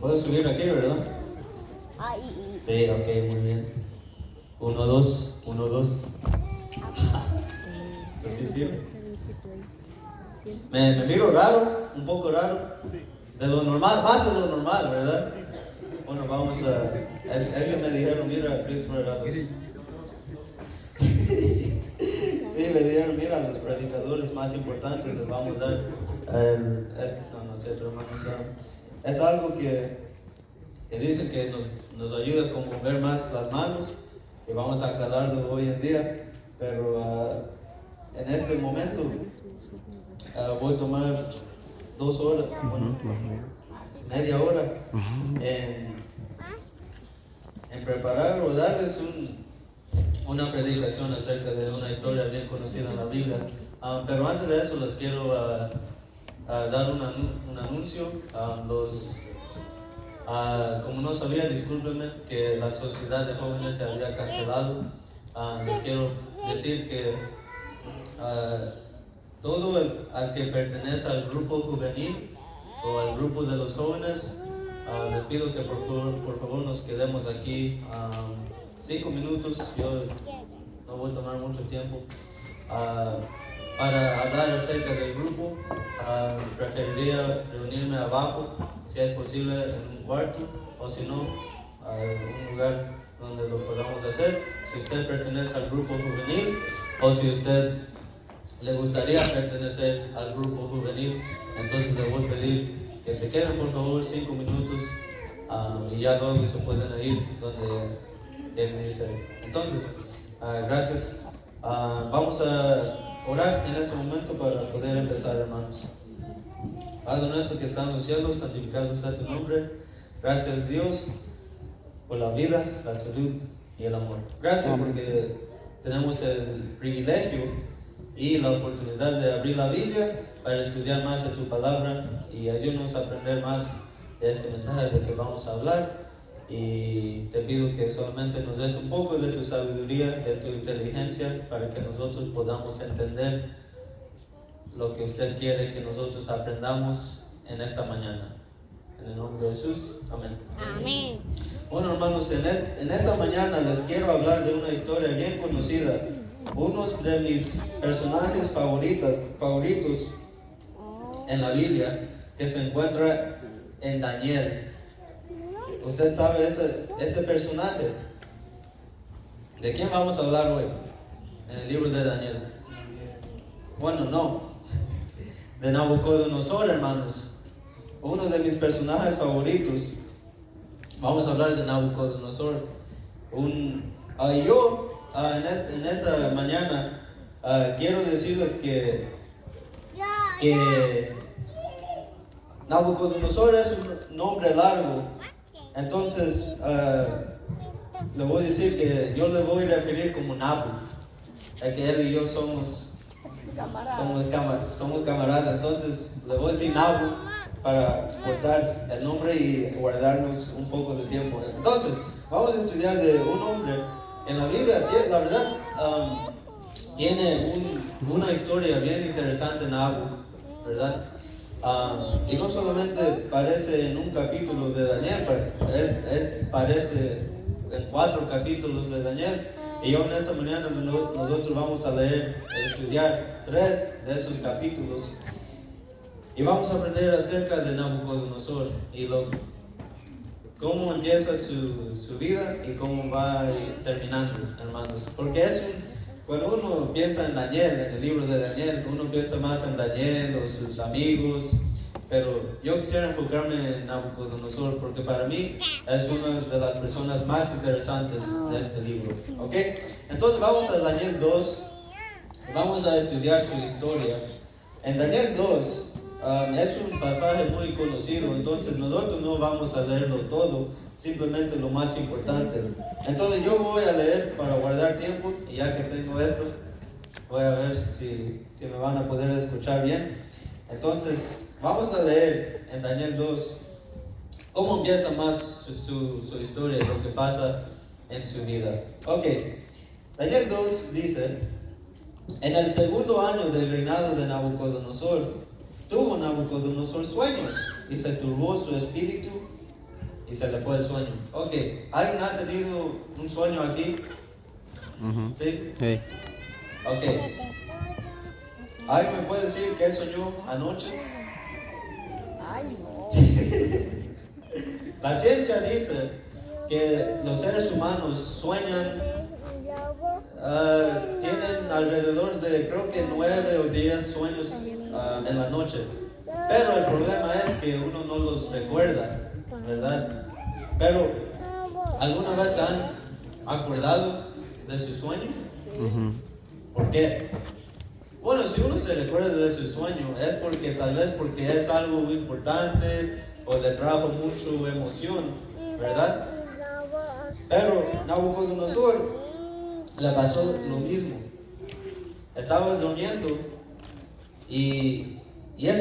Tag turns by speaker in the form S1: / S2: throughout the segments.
S1: Puedo subir aquí, ¿verdad? Sí, ok, muy bien. 1, 2, 1, 2. Entonces sí. Me miro raro, un poco raro. De lo normal, más de lo normal, ¿verdad? Bueno, vamos a... Es que me dijeron, mira, Christopher, a los... Sí, me dijeron, mira, a los predicadores más importantes les vamos a dar esto a nosotros, hermanos. Es algo que dicen que nos ayuda a conmover más las manos y vamos a calarlo hoy en día, pero en este momento voy a tomar 2 horas, bueno, media hora en preparar o darles una predicación acerca de una historia bien conocida en la Biblia. Pero antes de eso les quiero dar un anuncio. Como no sabía, discúlpenme que la sociedad de jóvenes se había cancelado. Les quiero decir que todo al que pertenece al grupo juvenil o al grupo de los jóvenes, les pido que por favor nos quedemos aquí 5 minutos. Yo no voy a tomar mucho tiempo para hablar acerca del grupo. Preferiría reunirme abajo, si es posible en un cuarto, o si no, en un lugar donde lo podamos hacer. Si usted pertenece al grupo juvenil o si usted le gustaría pertenecer al grupo juvenil, entonces le voy a pedir que se queden por favor 5 minutos y ya luego se pueden ir donde quieren irse. Entonces, gracias. Vamos a orar en este momento para poder empezar, hermanos. Padre nuestro que está en los cielos, santificado sea tu nombre. Gracias, Dios, por la vida, la salud y el amor. Gracias porque tenemos el privilegio y la oportunidad de abrir la Biblia para estudiar más de tu palabra y ayúdanos a aprender más de este mensaje de que vamos a hablar. Y te pido que solamente nos des un poco de tu sabiduría, de tu inteligencia, para que nosotros podamos entender lo que usted quiere que nosotros aprendamos en esta mañana. En el nombre de Jesús, amén.
S2: Amén.
S1: Bueno, hermanos, en esta mañana les quiero hablar de una historia bien conocida. Uno de mis personajes favoritos en la Biblia, que se encuentra en Daniel. ¿Usted sabe ese personaje? ¿De quién vamos a hablar hoy? En el libro de Daniel. Bueno, no. De Nabucodonosor, hermanos. Uno de mis personajes favoritos. Vamos a hablar de Nabucodonosor. En esta mañana quiero decirles que Nabucodonosor es un nombre largo. Entonces, le voy a decir que yo le voy a referir como Nabu, ya que él y yo somos camaradas. Entonces, le voy a decir Nabu para cortar el nombre y guardarnos un poco de tiempo. Entonces, vamos a estudiar de un hombre en la Biblia. La verdad, tiene una historia bien interesante, Nabu, ¿verdad? Y no solamente aparece en un capítulo de Daniel, pero él aparece en 4 capítulos de Daniel. Y hoy en esta mañana nosotros vamos a estudiar 3 de esos capítulos. Y vamos a aprender acerca de Nabucodonosor y cómo empieza su vida y cómo va terminando, hermanos. Porque cuando uno piensa en Daniel, en el libro de Daniel, uno piensa más en Daniel o sus amigos, pero yo quisiera enfocarme en Nabucodonosor porque para mí es una de las personas más interesantes de este libro. ¿Ok? Entonces vamos a Daniel 2, vamos a estudiar su historia. En Daniel 2 es un pasaje muy conocido, entonces nosotros no vamos a leerlo todo, simplemente lo más importante. Entonces yo voy a leer para guardar tiempo y ya que tengo esto, voy a ver si me van a poder escuchar bien. Entonces vamos a leer en Daniel 2 cómo empieza más su historia, lo que pasa en su vida. Ok, Daniel 2 dice: en el segundo año del reinado de Nabucodonosor, tuvo Nabucodonosor sueños y se turbó su espíritu y se le fue el sueño. Ok, ¿alguien ha tenido un sueño aquí? ¿Sí?
S2: Sí.
S1: Ok. ¿Alguien me puede decir qué soñó anoche?
S3: Ay, no.
S1: La ciencia dice que los seres humanos sueñan, tienen alrededor de creo que 9 o 10 sueños en la noche. Pero el problema es que uno no los recuerda, ¿verdad? Pero, ¿alguna vez se han acordado de su sueño? ¿Por qué? Bueno, si uno se recuerda de su sueño es porque tal vez porque es algo muy importante o le trajo mucha emoción, ¿verdad? Pero Nabucodonosor le pasó lo mismo. Estaba durmiendo y él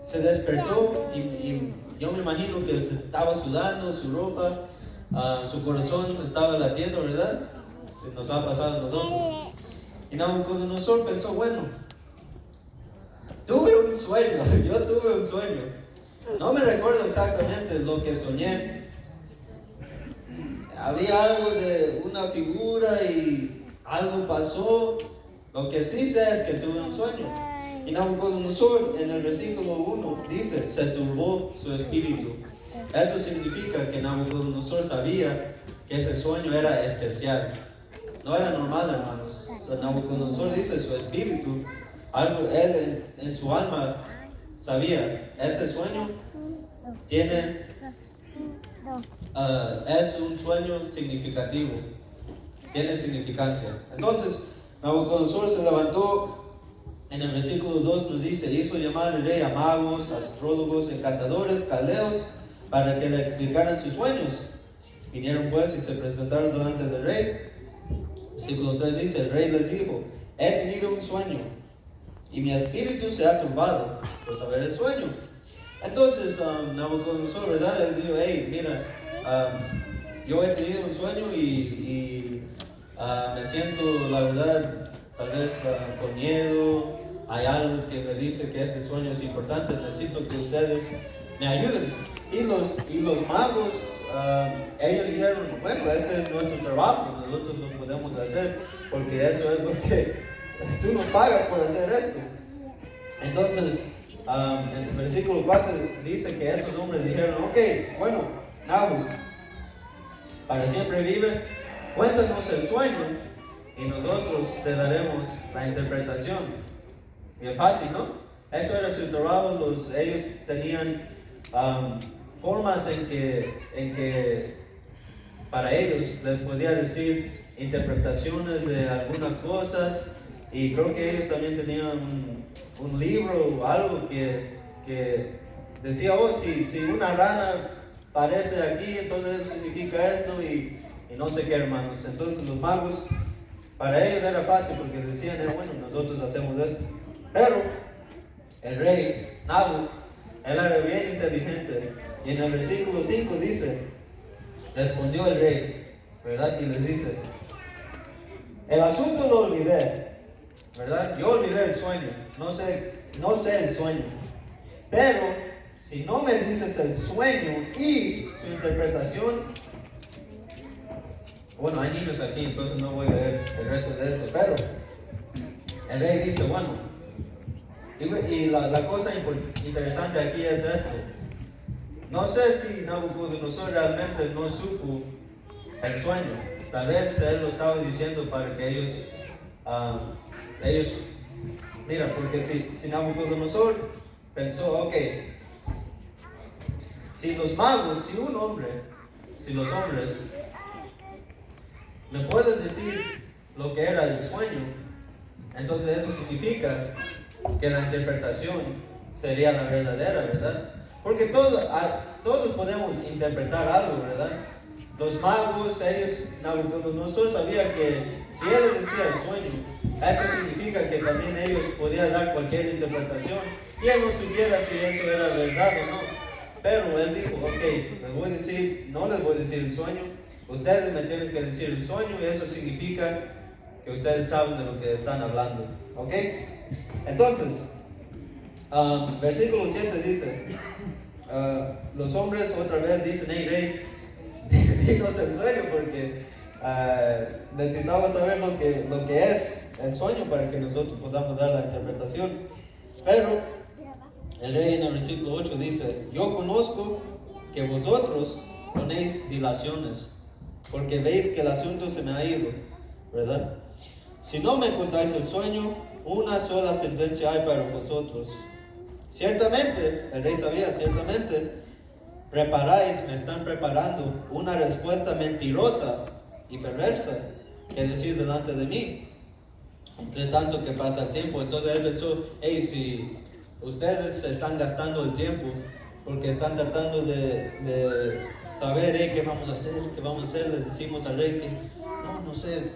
S1: se despertó y yo me imagino que se estaba sudando su ropa, su corazón estaba latiendo, ¿verdad? Se nos ha pasado a nosotros. Y Nabucodonosor pensó, bueno, tuve un sueño, yo tuve un sueño. No me recuerdo exactamente lo que soñé. Había algo de una figura y algo pasó. Lo que sí sé es que tuve un sueño. Y Nabucodonosor en el versículo 1 dice, se turbó su espíritu. Esto significa que Nabucodonosor sabía que ese sueño era especial. No era normal, hermanos. Nabucodonosor dice su espíritu, algo él en su alma sabía, este sueño tiene, es un sueño significativo, tiene significancia. Entonces, Nabucodonosor se levantó, en el versículo 2 nos dice, hizo llamar al rey a magos, astrólogos, encantadores, caldeos, para que le explicaran sus sueños. Vinieron pues y se presentaron delante del rey. Versículo 3 dice, el rey les dijo, he tenido un sueño y mi espíritu se ha turbado por saber el sueño. Entonces Nabucodonosor, ¿verdad? Les dijo, hey, mira, yo he tenido un sueño y me siento, la verdad, tal vez con miedo. Hay algo que me dice que este sueño es importante, necesito que ustedes me ayuden. Y los magos, ellos dijeron, bueno, este es nuestro trabajo, nosotros lo podemos hacer, porque eso es lo que tú nos pagas por hacer esto. Entonces, en el versículo 4 dice que estos hombres dijeron, ok, bueno, Nabu, para siempre vive, cuéntanos el sueño y nosotros te daremos la interpretación. Bien fácil, ¿no? Eso era su trabajo, ellos tenían formas en que para ellos les podía decir interpretaciones de algunas cosas, y creo que ellos también tenían un libro o algo que decía, oh, si una rana aparece aquí, entonces significa esto y no sé qué, hermanos. Entonces los magos, para ellos era fácil porque decían, bueno, nosotros hacemos esto. Pero el rey Nabu, él era bien inteligente, y en el versículo 5 dice, respondió el rey, ¿verdad? Y les dice, el asunto lo olvidé, ¿verdad? Yo olvidé el sueño, no sé el sueño, pero si no me dices el sueño y su interpretación, bueno, hay niños aquí, entonces no voy a leer el resto de eso, pero el rey dice, bueno, y la cosa interesante aquí es esto. No sé si Nabucodonosor realmente no supo el sueño. Tal vez él lo estaba diciendo para que ellos, mira, porque si Nabucodonosor pensó, ok, si los magos, si los hombres me pueden decir lo que era el sueño, entonces eso significa que la interpretación sería la verdadera, ¿verdad? Porque todos podemos interpretar algo, ¿verdad? Los magos, Nabucodonosor sabía que si él les decía el sueño, eso significa que también ellos podían dar cualquier interpretación, y él no supiera si eso era verdad o no. Pero él dijo, ok, no les voy a decir el sueño, ustedes me tienen que decir el sueño, y eso significa que ustedes saben de lo que están hablando, ¿ok? Entonces, versículo 7 dice, los hombres otra vez dicen, hey rey, dinos el sueño porque necesitamos saber lo que es el sueño para que nosotros podamos dar la interpretación. Pero el rey en el versículo 8 dice, yo conozco que vosotros ponéis dilaciones, porque veis que el asunto se me ha ido, ¿verdad? Si no me contáis el sueño, una sola sentencia hay para vosotros. Ciertamente, el rey sabía, ciertamente, me están preparando una respuesta mentirosa y perversa que decir delante de mí. Entre tanto que pasa el tiempo, entonces él pensó, hey, si ustedes se están gastando el tiempo porque están tratando de saber, hey, ¿qué vamos a hacer? ¿Qué vamos a hacer? Le decimos al rey que no sé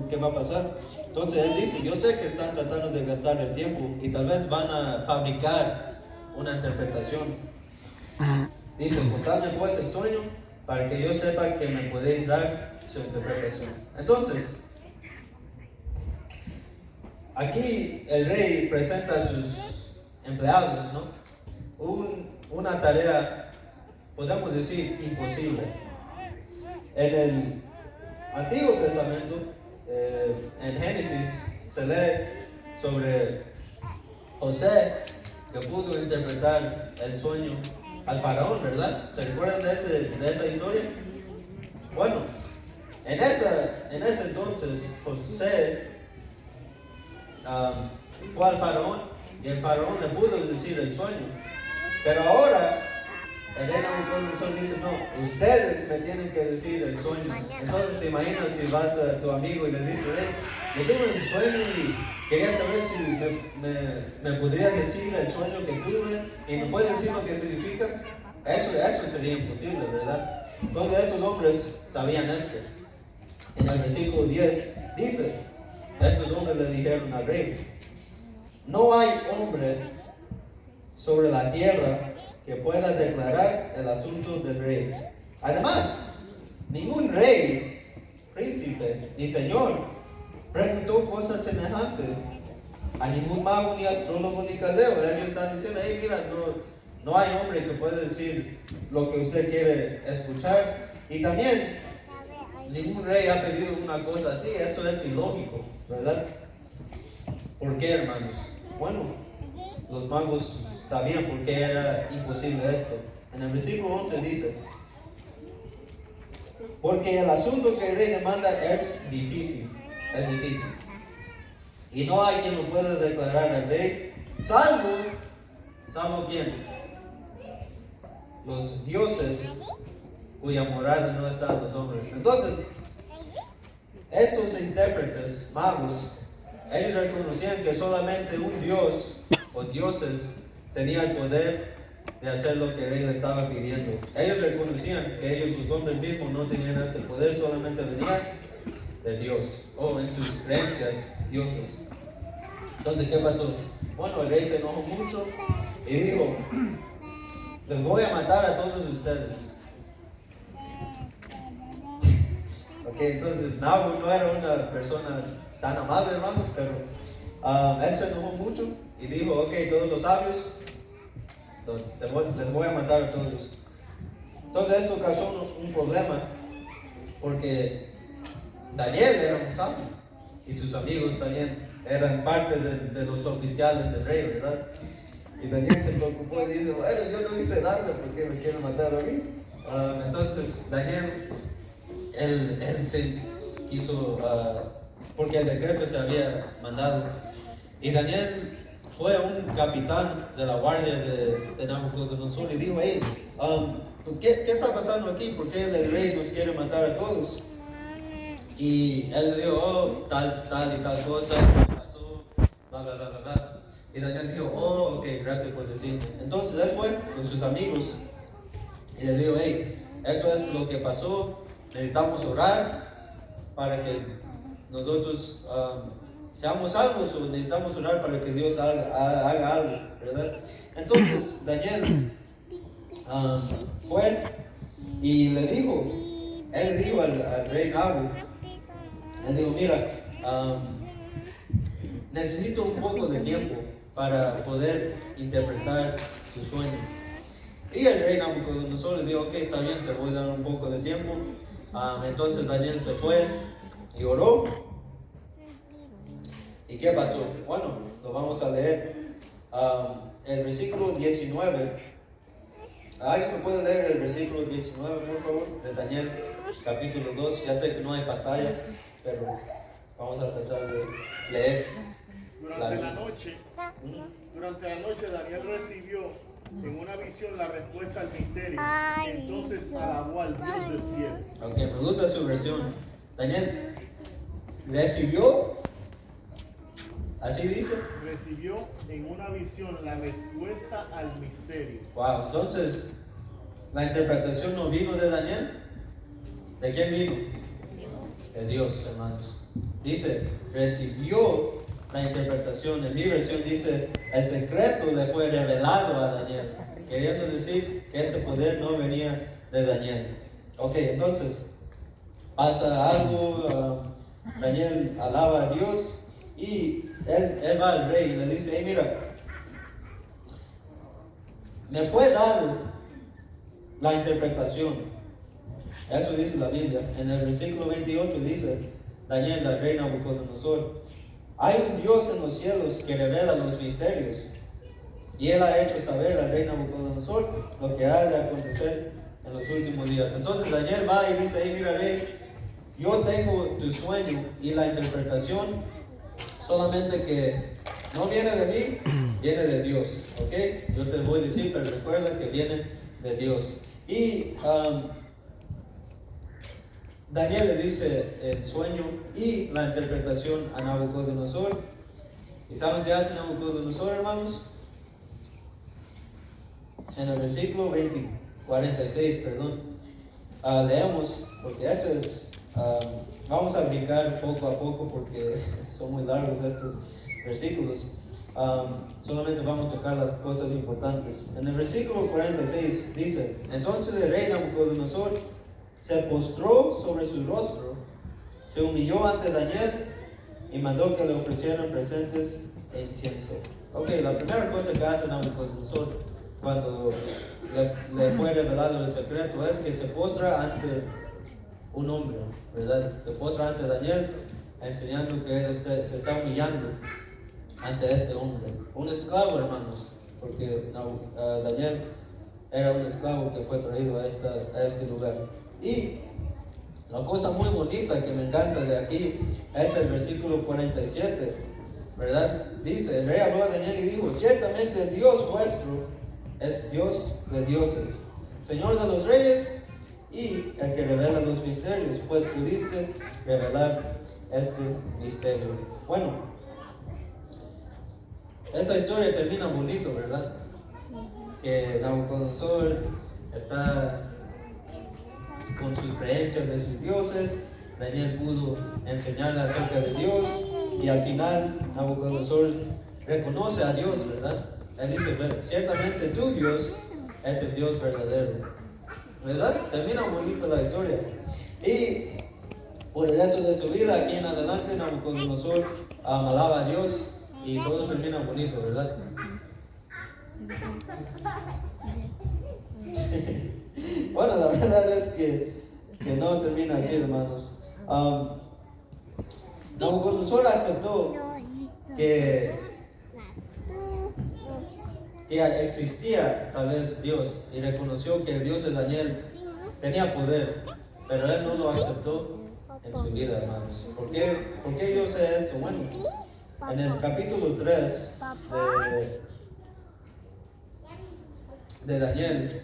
S1: qué va a pasar. Entonces él dice, yo sé que están tratando de gastar el tiempo y tal vez van a fabricar una interpretación. Dice, contadme pues el sueño para que yo sepa que me podéis dar su interpretación. Entonces, aquí el rey presenta a sus empleados, ¿no? Una tarea, podemos decir, imposible. En el Antiguo Testamento, en Génesis, se lee sobre José, que pudo interpretar el sueño al faraón, ¿verdad? ¿Se recuerdan de esa historia? Bueno, en ese entonces José fue al faraón y el faraón le pudo decir el sueño. Pero ahora el rey Nabucodonosor dice, no, ustedes me tienen que decir el sueño. Entonces te imaginas si vas a tu amigo y le dices, yo tuve un sueño y quería saber si me podrías decir el sueño que tuve y me puedes decir lo que significa. Eso sería imposible, ¿verdad? Entonces estos hombres sabían esto. En el versículo 10 dice, estos hombres le dijeron al rey, no hay hombre sobre la tierra que pueda declarar el asunto del rey. Además, ningún rey, príncipe ni señor preguntó cosas semejantes a ningún mago, ni astrólogo, ni caldeo. Ellos están diciendo, hey, mira, no hay hombre que pueda decir lo que usted quiere escuchar. Y también, ningún rey ha pedido una cosa así. Esto es ilógico, ¿verdad? ¿Por qué, hermanos? Bueno, los magos sabían por qué era imposible esto. En el versículo 11 dice, porque el asunto que el rey demanda es difícil. Y no hay quien lo pueda declarar al rey, salvo ¿quién? Los dioses cuya morada no está en los hombres. Entonces, estos intérpretes, magos, ellos reconocían que solamente un dios o dioses tenía el poder de hacer lo que el rey le estaba pidiendo. Ellos reconocían que ellos, los hombres mismos, no tenían este poder, solamente venía de Dios, o en sus creencias, dioses. Entonces, ¿qué pasó? Bueno, el rey se enojó mucho y dijo, les voy a matar a todos ustedes. Ok, entonces Nabu no era una persona tan amable, hermanos, pero él se enojó mucho y dijo, ok, todos los sabios, les voy a matar a todos. Entonces esto causó un problema, porque Daniel era un sabio y sus amigos también eran parte de los oficiales del rey, ¿verdad? Y Daniel se preocupó y dice, bueno, yo no hice nada, ¿por qué me quieren matar a mí? Entonces Daniel, él se quiso, porque el decreto se había mandado, y Daniel fue un capitán de la guardia de Nabucodonosor y dijo, hey, ¿qué está pasando aquí? ¿Por qué el rey nos quiere matar a todos? Y él le dijo, tal y tal cosa pasó, bla, bla, bla, bla, bla. Y Daniel dijo, ok, gracias por decirme. Entonces él fue con sus amigos y les dijo, hey, esto es lo que pasó, necesitamos orar para que nosotros seamos salvos, o necesitamos orar para que Dios haga algo, ¿verdad? Entonces Daniel fue y le dijo, él le dijo al rey Nabu, él dijo, mira, necesito un poco de tiempo para poder interpretar su sueño. Y el rey Nabucodonosor le dijo, ok, está bien, te voy a dar un poco de tiempo. Entonces Daniel se fue y oró. ¿Y qué pasó? Bueno, lo vamos a leer. El versículo 19. ¿Alguien me puede leer el versículo 19, por favor? De Daniel, capítulo 2. Ya sé que no hay pantalla, pero vamos a tratar de leer.
S2: Durante la noche Daniel recibió en una visión la respuesta al misterio. Entonces alabó al Dios del cielo.
S1: Ok, me gusta su versión. Daniel recibió, así dice.
S2: Recibió en una visión la respuesta al misterio.
S1: Wow, entonces la interpretación no vino de Daniel. ¿De quién vino? De Dios, hermanos. Dice, recibió la interpretación. En mi versión dice, el secreto le fue revelado a Daniel, queriendo decir que este poder no venía de Daniel. Ok, entonces pasa algo, Daniel alaba a Dios y él va al rey y le dice, hey, mira, me fue dado la interpretación. Eso dice la Biblia. En el versículo 28 dice Daniel al rey Nabucodonosor, hay un Dios en los cielos que revela los misterios, y él ha hecho saber al rey Nabucodonosor lo que ha de acontecer en los últimos días. Entonces Daniel va y dice, hey, mira rey, yo tengo tu sueño y la interpretación, solamente que no viene de mí, viene de Dios, ¿ok? Yo te voy a decir, pero recuerda que viene de Dios. Y Daniel le dice el sueño y la interpretación a Nabucodonosor. ¿Y saben qué hace Nabucodonosor, hermanos? En el versículo 46, leemos, porque eso es, vamos a brincar poco a poco porque son muy largos estos versículos. Solamente vamos a tocar las cosas importantes. En el versículo 46 dice, entonces el rey Nabucodonosor se postró sobre su rostro, se humilló ante Daniel y mandó que le ofrecieran presentes e incienso. Ok, la primera cosa que hace Nabucodonosor cuando le fue revelado el secreto es que se postra ante un hombre, ¿verdad? Se postra ante Daniel, enseñando que él se está humillando ante este hombre. Un esclavo, hermanos, porque Daniel era un esclavo que fue traído a este lugar. Y la cosa muy bonita que me encanta de aquí es el versículo 47, ¿verdad? Dice, el rey habló a Daniel y dijo, ciertamente el Dios vuestro es Dios de dioses, Señor de los reyes y el que revela los misterios, pues pudiste revelar este misterio. Bueno, esa historia termina bonito, ¿verdad? Que Nabucodonosor está con sus creencias de sus dioses, Daniel pudo enseñarle acerca de Dios y al final Nabucodonosor reconoce a Dios, ¿verdad? Él dice, ciertamente tu Dios es el Dios verdadero, ¿verdad? Termina bonito la historia. Y por el resto de su vida, aquí en adelante, Nabucodonosor alaba a Dios y todo termina bonito, ¿verdad? Bueno, la verdad es que no termina así, hermanos. Nabucodonosor aceptó que existía tal vez Dios y reconoció que el Dios de Daniel tenía poder, pero él no lo aceptó en su vida, hermanos. ¿Por qué yo sé esto? Bueno, en el capítulo 3 de Daniel,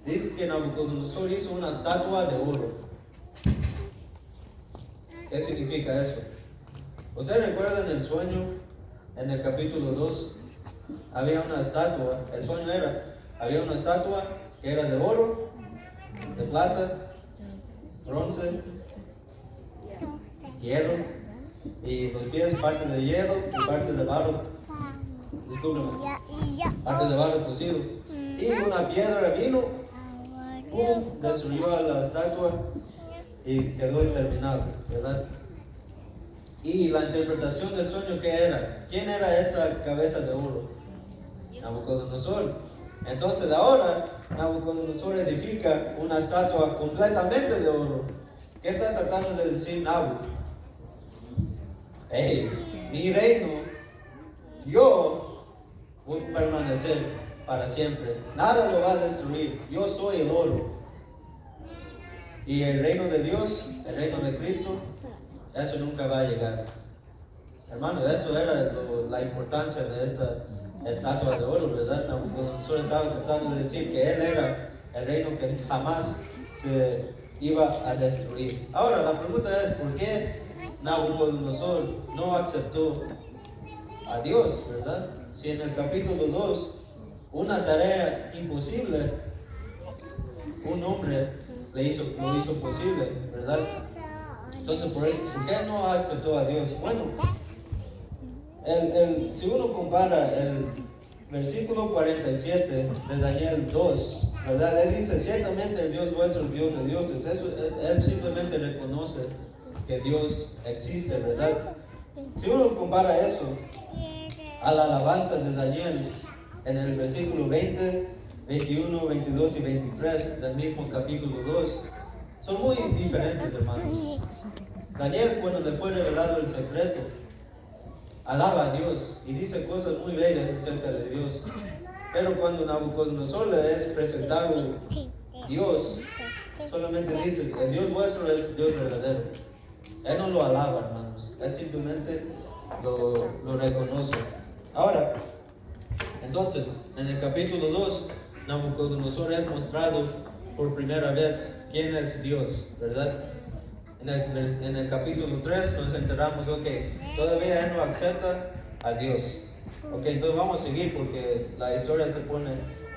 S1: dice que Nabucodonosor hizo una estatua de oro. ¿Qué significa eso? ¿Ustedes recuerdan el sueño en el capítulo 2? Había una estatua, el sueño había una estatua que era de oro, de plata, bronce, hierro, y los pies parte de hierro y parte de barro, parte de barro cocido. Y una piedra vino, ¡pum!, destruyó a la estatua y quedó terminado, ¿verdad? Y la interpretación del sueño, ¿qué era? ¿Quién era esa cabeza de oro? Nabucodonosor. Entonces ahora Nabucodonosor edifica una estatua completamente de oro. ¿Qué está tratando de decir Nabu? Hey, mi reino, yo voy a permanecer para siempre. Nada lo va a destruir. Yo soy el oro. Y el reino de Dios, el reino de Cristo, eso nunca va a llegar. Hermano, eso era la importancia de esta estatua de oro, ¿verdad? Nabucodonosor estaba tratando de decir que él era el reino que jamás se iba a destruir. Ahora, la pregunta es, ¿por qué Nabucodonosor no aceptó a Dios, verdad? Si en el capítulo 2, una tarea imposible, un hombre lo hizo posible, ¿verdad? Entonces, ¿por qué no aceptó a Dios? Bueno, si uno compara el versículo 47 de Daniel 2, ¿verdad? Él dice, ciertamente el Dios vuestro, el Dios de dioses. Él simplemente reconoce que Dios existe, ¿verdad? Si uno compara eso a la alabanza de Daniel en el versículo 20, 21, 22 y 23 del mismo capítulo 2, son muy diferentes, hermanos. Daniel, cuando le fue revelado el secreto, alaba a Dios y dice cosas muy bellas acerca de Dios. Pero cuando Nabucodonosor le es presentado Dios, solamente dice, el Dios vuestro es Dios verdadero. Él no lo alaba, hermanos. Él simplemente lo reconoce. Ahora, entonces, en el capítulo 2, Nabucodonosor es mostrado por primera vez quién es Dios, ¿verdad? En el capítulo 3 nos enteramos, todavía él no acepta a Dios. Entonces vamos a seguir porque la historia se pone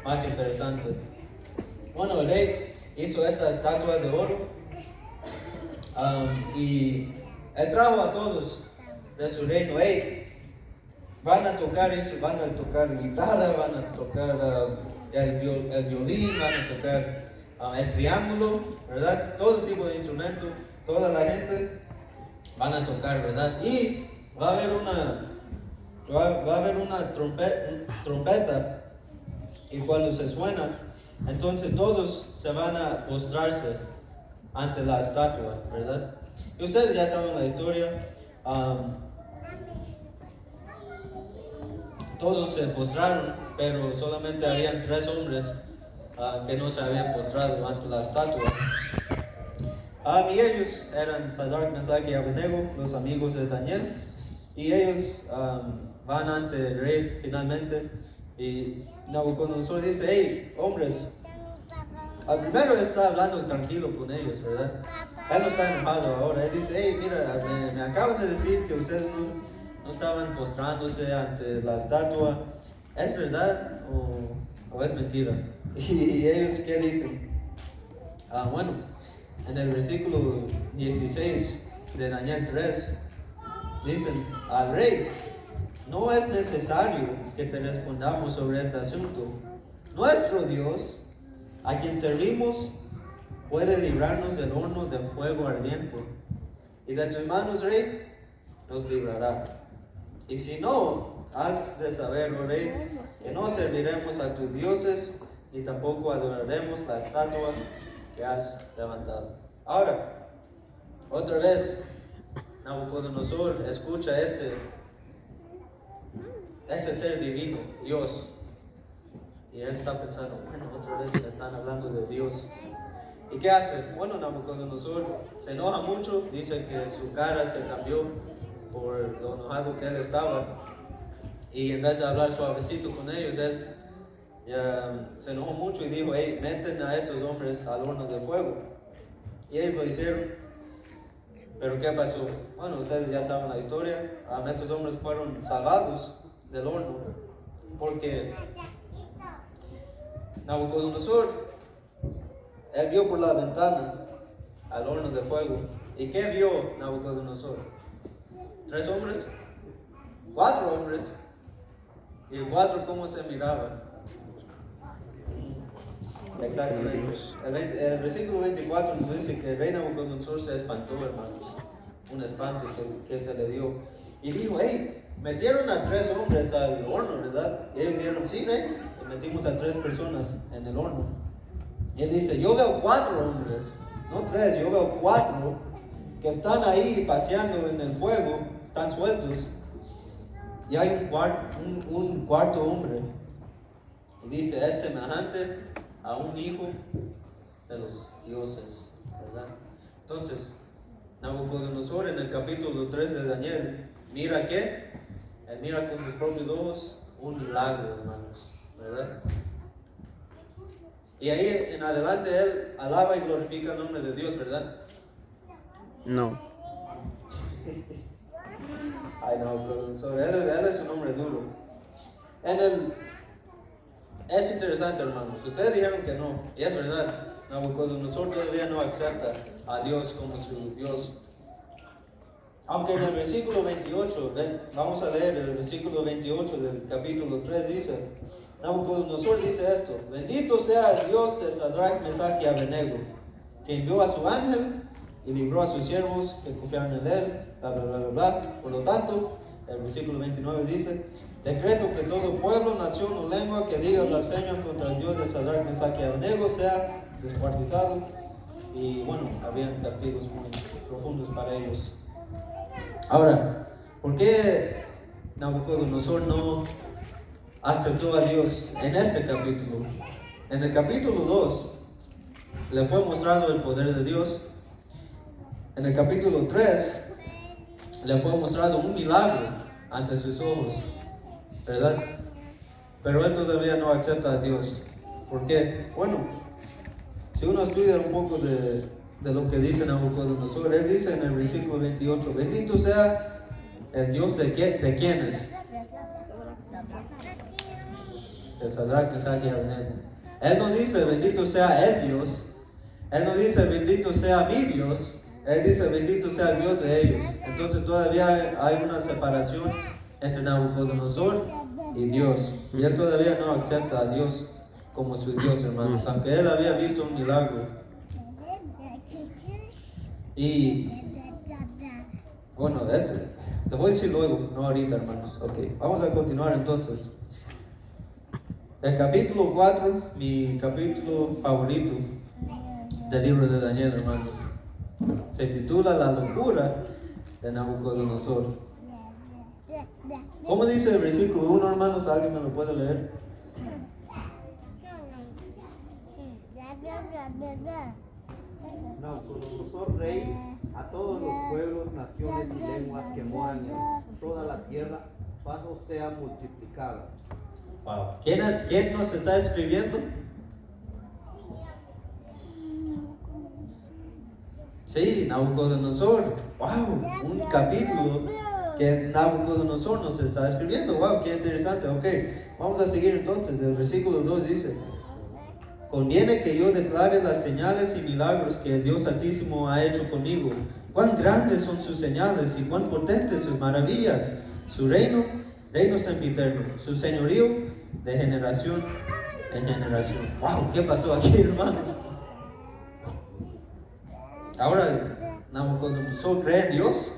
S1: más interesante. Bueno, el rey hizo esta estatua de oro y él trajo a todos de su reino. Van a tocar guitarra, van a tocar el violín, van a tocar el triángulo, ¿verdad? Todo tipo de instrumentos, toda la gente van a tocar, ¿verdad? Y va a haber una trompeta, y cuando se suena, entonces todos se van a postrarse ante la estatua, ¿verdad? Y ustedes ya saben la historia. Todos se postraron, pero solamente habían 3 hombres que no se habían postrado ante la estatua. Y ellos eran Sadrach, Mesach y Abednego, los amigos de Daniel. Y ellos van ante el rey finalmente. Y Nabucodonosor dice, hey, hombres. Primero él está hablando tranquilo con ellos, ¿verdad? Él no está enojado ahora. Él dice, hey, mira, me acaban de decir que ustedes no estaban postrándose ante la estatua. ¿Es verdad o es mentira? Y ellos, ¿qué dicen? Bueno, en el versículo 16 de Daniel 3, dicen al rey, no es necesario que te respondamos sobre este asunto. Nuestro Dios, a quien servimos, puede librarnos del horno de fuego ardiente. Y de tus manos, rey, nos librará. Y si no, has de saber, oh rey, que no serviremos a tus dioses, ni tampoco adoraremos la estatua que has levantado. Ahora, otra vez, Nabucodonosor escucha ese ser divino, Dios. Y él está pensando, bueno, otra vez me están hablando de Dios. ¿Y qué hace? Bueno, Nabucodonosor se enoja mucho, dice que su cara se cambió por lo enojado que él estaba. Y en vez de hablar suavecito con ellos, él ya se enojó mucho y dijo, hey, meten a estos hombres al horno de fuego. Y ellos lo hicieron. Pero ¿qué pasó? Bueno, ustedes ya saben la historia. Estos hombres fueron salvados del horno porque Nabucodonosor, él vio por la ventana al horno de fuego. ¿Y qué vio Nabucodonosor? 3 hombres, 4 hombres. ¿Y el 4 cómo se miraba? Exactamente. El versículo 24 nos dice que el rey Nabucodonosor se espantó, hermanos. Un espanto que se le dio. Y dijo, hey, metieron a 3 hombres al horno, ¿verdad? Y ellos dijeron, sí, rey, metimos a 3 personas en el horno. Y él dice, yo veo 4 hombres, no 3, yo veo 4 que están ahí paseando en el fuego, están sueltos. Y hay un cuarto hombre. Y dice, es semejante a un hijo de los dioses, ¿verdad? Entonces, Nabucodonosor en el capítulo 3 de Daniel, mira que, él mira con sus propios ojos un milagro, hermanos, ¿verdad? Y ahí en adelante él alaba y glorifica el nombre de Dios, ¿verdad?
S4: No.
S1: Ay, Nabucodonosor, él es un hombre duro. Es interesante, hermanos. Ustedes dijeron que no, y es verdad. Nabucodonosor todavía no acepta a Dios como su Dios. Aunque en el versículo 28, vamos a leer el versículo 28 del capítulo 3, dice, Nabucodonosor dice esto, bendito sea el Dios de Sadrach, Mesach y Abednego, que envió a su ángel y libró a sus siervos que confiaron en él, bla, bla, bla, bla, bla. Por lo tanto, el versículo 29 dice, decreto que todo pueblo, nación o lengua que diga blasfemia contra el Dios de Sadrach, Mesach y Abednego sea descuartizado. Y bueno, habían castigos muy profundos para ellos. Ahora, ¿por qué Nabucodonosor no aceptó a Dios en este capítulo? En el capítulo 2 le fue mostrado el poder de Dios. En el capítulo 3 le fue mostrado un milagro ante sus ojos, ¿verdad? Pero él todavía no acepta a Dios. ¿Por qué? Bueno, si uno estudia un poco de lo que dice Nabucodonosor, él dice en el versículo 28, bendito sea el Dios de quienes, de Sadrach, Mesach y Abednego. Él no dice bendito sea el Dios, él no dice bendito sea mi Dios, él dice bendito sea el Dios de ellos. Entonces todavía hay una separación entre Nabucodonosor y Dios, y él todavía no acepta a Dios como su Dios, hermanos, aunque él había visto un milagro. Y bueno, te voy a decir luego, no ahorita, hermanos. Ok, vamos a continuar entonces. El capítulo 4, mi capítulo favorito del libro de Daniel, hermanos, se titula La locura de Nabucodonosor. ¿Cómo dice el versículo 1, hermanos? ¿Alguien me lo puede leer?
S5: Nabucodonosor, rey, a todos los pueblos, naciones y lenguas que moran en toda la tierra, paso sea multiplicada.
S1: Wow. ¿Quién nos está escribiendo? Sí, Nabucodonosor. Wow, un capítulo que Nabucodonosor nos está escribiendo. Wow, qué interesante. Ok, vamos a seguir entonces. El versículo 2 dice, conviene que yo declare las señales y milagros que el Dios Altísimo ha hecho conmigo. Cuán grandes son sus señales y cuán potentes sus maravillas. Su reino sempiterno, su señorío de generación en generación. Wow, ¿qué pasó aquí, hermanos? Ahora, Nabucodonosor cree en Dios,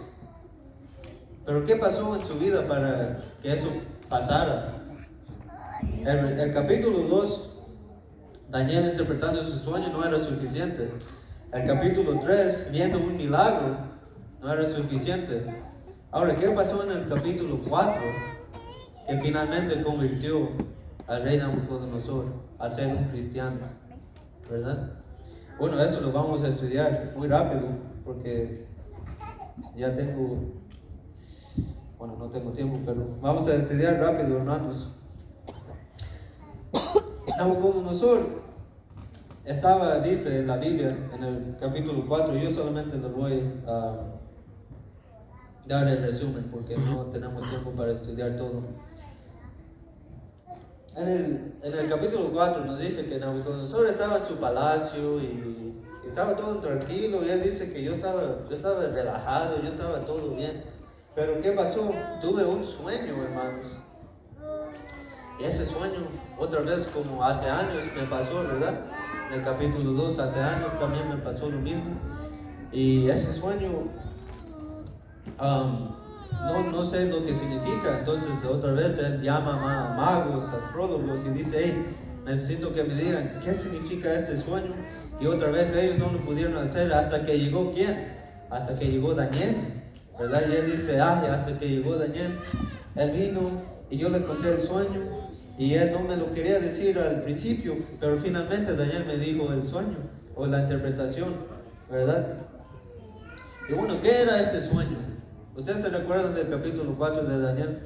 S1: pero ¿qué pasó en su vida para que eso pasara? El capítulo 2, Daniel interpretando su sueño no era suficiente. El capítulo 3, viendo un milagro, no era suficiente. Ahora, ¿qué pasó en el capítulo 4? Que finalmente convirtió al rey Nabucodonosor a ser un cristiano, ¿verdad? Bueno, eso lo vamos a estudiar muy rápido, porque ya no tengo tiempo, pero vamos a estudiar rápido, hermanos. Nabucodonosor dice en la Biblia, en el capítulo 4, yo solamente le voy a dar el resumen, porque no tenemos tiempo para estudiar todo. En el capítulo 4 nos dice que Nabucodonosor estaba en su palacio y estaba todo tranquilo, y él dice que yo estaba relajado, yo estaba todo bien. Pero ¿qué pasó? Tuve un sueño, hermanos. Y ese sueño, otra vez como hace años me pasó, ¿verdad? En el capítulo 2, hace años también me pasó lo mismo. Y ese sueño no sé lo que significa. Entonces otra vez él llama a magos, astrólogos y dice, hey, necesito que me digan qué significa este sueño. Y otra vez ellos no lo pudieron hacer hasta que llegó ¿quién? Hasta que llegó Daniel, ¿verdad? Y él dice, hasta que llegó Daniel, él vino y yo le conté el sueño y él no me lo quería decir al principio, pero finalmente Daniel me dijo el sueño o la interpretación, ¿verdad? Y bueno, ¿qué era ese sueño? ¿Ustedes se recuerdan del capítulo 4 de Daniel?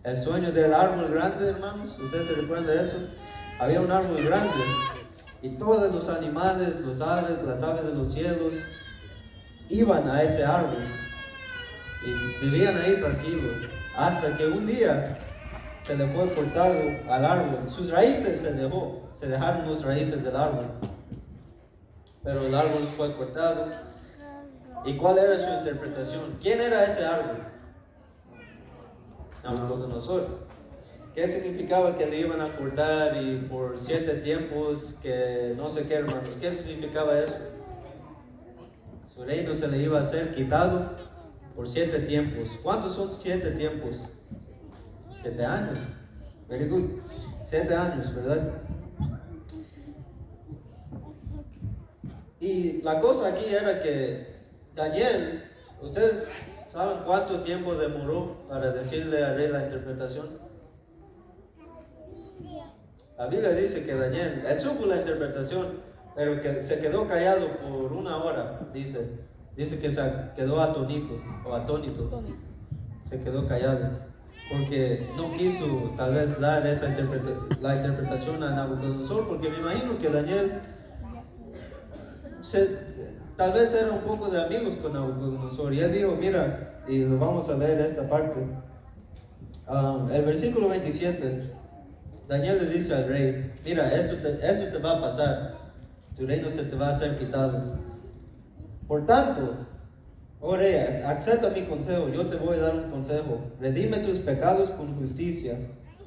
S1: El sueño del árbol grande, hermanos. ¿Ustedes se recuerdan de eso? Había un árbol grande y todos los animales, los aves, las aves de los cielos iban a ese árbol y vivían ahí tranquilos hasta que un día se le fue cortado al árbol. Sus raíces se dejaron las raíces del árbol, pero el árbol fue cortado. ¿Y cuál era su interpretación? ¿Quién era ese árbol? Nabucodonosor. ¿Qué significaba que le iban a cortar y por 7 tiempos, que no sé qué, hermanos? ¿Qué significaba eso? Su reino se le iba a ser quitado por 7 tiempos. ¿Cuántos son 7 tiempos? 7 años. Very good. 7 años, ¿verdad? Y la cosa aquí era que Daniel, ¿ustedes saben cuánto tiempo demoró para decirle al rey la interpretación? La Biblia dice que Daniel, él supo la interpretación, pero que se quedó callado por 1 hora, dice que se quedó atónito, se quedó callado, porque no quiso tal vez dar la interpretación a Nabucodonosor, porque me imagino que Daniel tal vez era un poco de amigos con Nabucodonosor, y él dijo, mira, y lo vamos a leer esta parte, el versículo 27, Daniel le dice al rey, mira, esto te va a pasar, tu reino se te va a ser quitado. Por tanto, oh rey, acepta mi consejo, yo te voy a dar un consejo. Redime tus pecados con justicia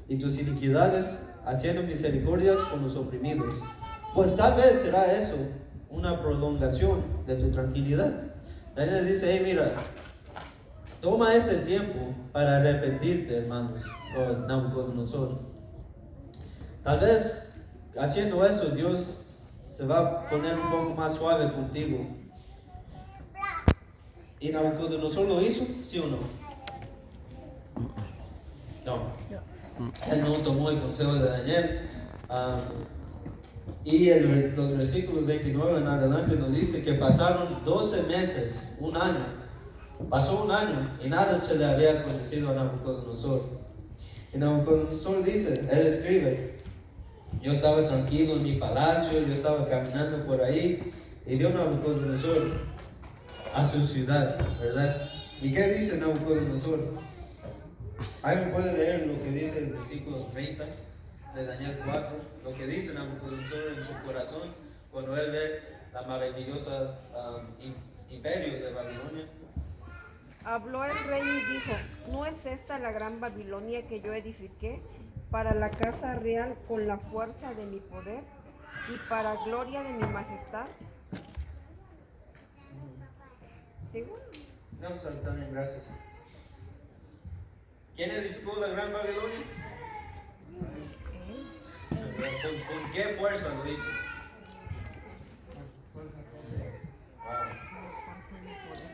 S1: y tus iniquidades haciendo misericordias con los oprimidos. Pues tal vez será eso una prolongación de tu tranquilidad. Daniel le dice, hey, mira, toma este tiempo para arrepentirte, hermanos, o Nabucodonosor. Tal vez haciendo eso Dios se va a poner un poco más suave contigo. ¿Y Nabucodonosor lo hizo? ¿Sí o no? No. Él no tomó el consejo de Daniel. Y los versículos 29 en adelante nos dice que pasaron 12 meses, 1 año. Pasó 1 año y nada se le había acontecido a Nabucodonosor. Y Nabucodonosor dice, él escribe, yo estaba tranquilo en mi palacio, yo estaba caminando por ahí y vio Nabucodonosor a su ciudad, ¿verdad? ¿Y qué dice Nabucodonosor? Alguien puede leer lo que dice el versículo 30 de Daniel 4, lo que dice Nabucodonosor en su corazón cuando él ve la maravillosa imperio de Babilonia.
S3: Habló el rey y dijo, ¿no es esta la gran Babilonia que yo edifiqué para la casa real con la fuerza de mi poder y para gloria de mi majestad? ¿Seguro?
S1: No, está bien, gracias. ¿Quién edificó la gran Babilonia? ¿Con qué fuerza lo hizo?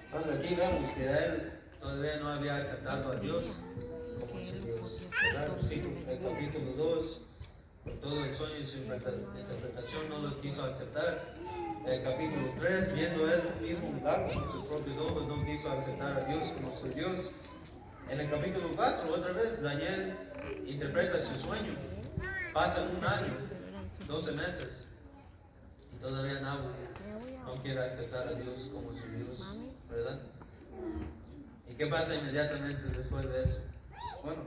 S1: Entonces aquí vemos que él todavía no había aceptado a Dios como su Dios. El capítulo 2, por todo el sueño y su interpretación no lo quiso aceptar. El capítulo 3, viendo él mismo milagro con sus propios ojos, no quiso aceptar a Dios como su Dios. En el capítulo 4, otra vez, Daniel interpreta su sueño. Pasan 1 año, 12 meses, y todavía no quiere aceptar a Dios como su Dios, ¿verdad? ¿Y qué pasa inmediatamente después de eso? Bueno,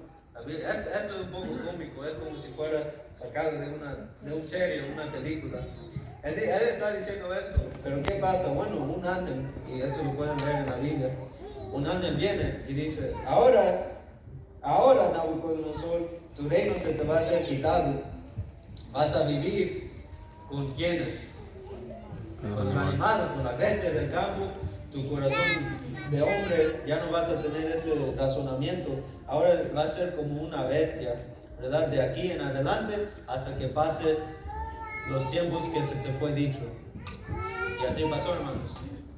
S1: esto es un poco cómico, es como si fuera sacado de un serie, una película. Él está diciendo esto, pero ¿qué pasa? Bueno, un ángel, y esto lo pueden ver en la Biblia, un ángel viene y dice, ahora Nabucodonosor, tu reino se te va a ser quitado, vas a vivir con quienes, con los animales, con las bestias del campo, tu corazón de hombre, ya no vas a tener ese razonamiento. Ahora va a ser como una bestia, ¿verdad? De aquí en adelante hasta que pase los tiempos que se te fue dicho. Y así pasó, hermanos.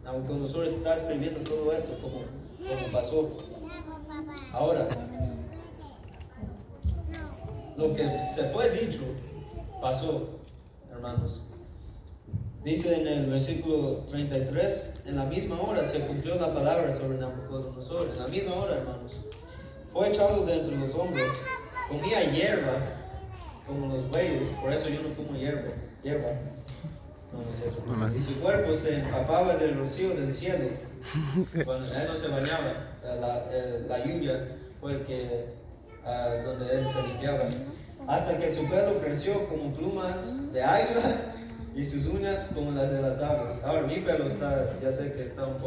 S1: Nabucodonosor está escribiendo todo esto como pasó. Ahora, lo que se fue dicho pasó, hermanos. Dice en el versículo 33, en la misma hora se cumplió la palabra sobre Nabucodonosor. En la misma hora, hermanos. Fue echado de entre los hombres, comía hierba como los bueyes, por eso yo no como hierba. No es cierto. Y su cuerpo se empapaba del rocío del cielo. Cuando él no se bañaba, la lluvia fue donde él se limpiaba. Hasta que su pelo creció como plumas de águila y sus uñas como las de las aves. Ahora mi pelo ya sé que está un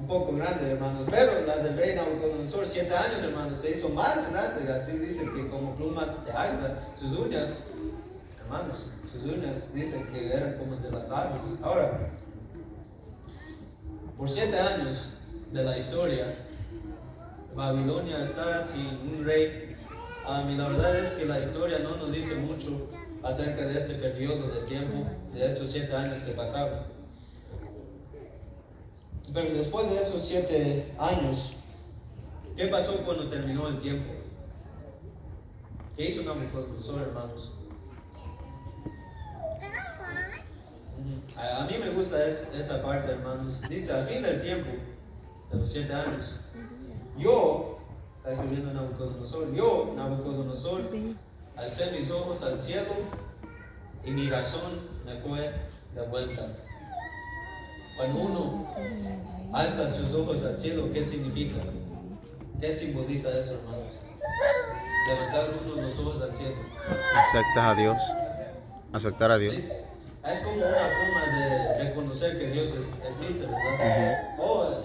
S1: poco grande, hermanos, pero la del rey Nabucodonosor, 7 años, hermanos, se hizo más grande. Así dice que como plumas de águila, sus uñas, hermanos, dicen que eran como de las aves. Ahora, por 7 años de la historia, Babilonia está sin un rey. Y la verdad es que la historia no nos dice mucho acerca de este periodo de tiempo, de estos 7 años que pasaron. Pero después de esos 7 años, ¿qué pasó cuando terminó el tiempo? ¿Qué hizo Nabucodonosor, hermanos? A mí me gusta esa parte, hermanos. Dice, al fin del tiempo, de los 7 años, está escribiendo Nabucodonosor, Nabucodonosor, alcé mis ojos al cielo y mi razón me fue de vuelta. Cuando uno alza sus ojos al cielo, ¿qué significa? ¿Qué simboliza eso, hermanos? Levantar uno los ojos al cielo.
S4: Aceptar a Dios.
S1: ¿Sí? Es como una forma de reconocer que Dios existe, ¿verdad? O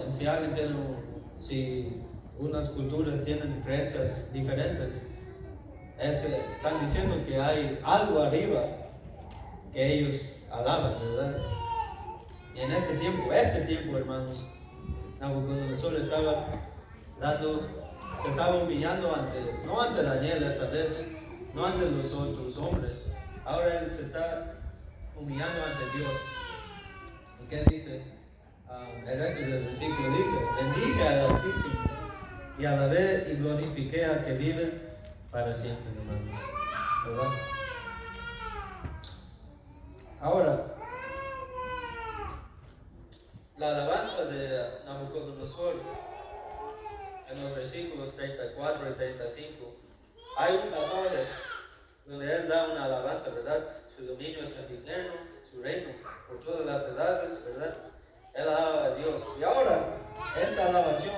S1: si unas culturas tienen creencias diferentes, están diciendo que hay algo arriba que ellos alaban, ¿verdad? Y en este tiempo, hermanos, Nabucodonosor se estaba humillando no ante Daniel esta vez, no ante los otros hombres. Ahora él se está humillando ante Dios. ¿Y qué dice? El resto del versículo dice, bendije al Altísimo y alabé y glorifiqué al que vive para siempre, hermanos. ¿Verdad? Ahora, la alabanza de Nabucodonosor en los versículos 34 y 35, hay un pasaje donde él da una alabanza, ¿verdad? Su dominio es eterno, su reino por todas las edades, ¿verdad? Él alaba a Dios. Y ahora, esta alabación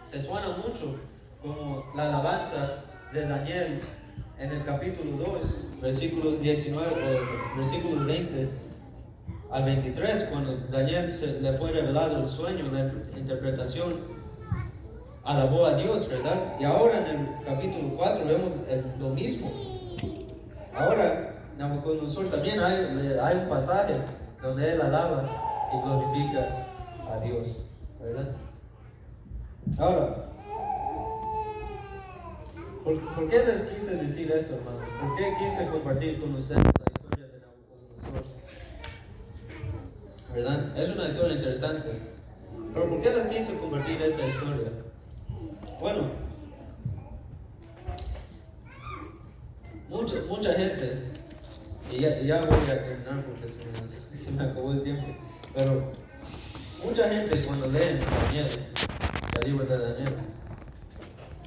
S1: se suena mucho como la alabanza de Daniel en el capítulo 2, versículos 20 al 23, cuando Daniel le fue revelado el sueño, la interpretación, alabó a Dios, ¿verdad? Y ahora en el capítulo 4 vemos lo mismo. Ahora, Nabucodonosor también hay un pasaje donde él alaba y glorifica a Dios, ¿verdad? Ahora, ¿por qué les quise decir esto, hermano? ¿Por qué quise compartir con ustedes la historia de Nabucodonosor? ¿Verdad? Es una historia interesante. Pero ¿por qué les quise compartir esta historia? Bueno, mucha gente, y ya voy a terminar porque se me acabó el tiempo, pero mucha gente cuando leen Daniel, el libro de Daniel,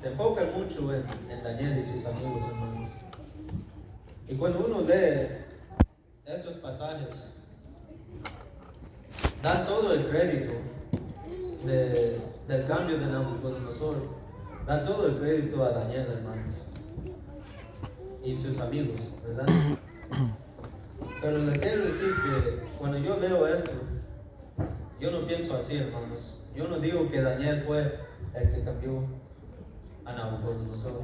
S1: se enfocan mucho en Daniel y sus amigos, hermanos. Y cuando uno lee estos pasajes, dan todo el crédito del cambio de Nabucodonosor, dan todo el crédito a Daniel, hermanos, y sus amigos, ¿verdad? Pero les quiero decir que cuando yo leo esto, yo no pienso así, hermanos. Yo no digo que Daniel fue el que cambió a Nabucodonosor.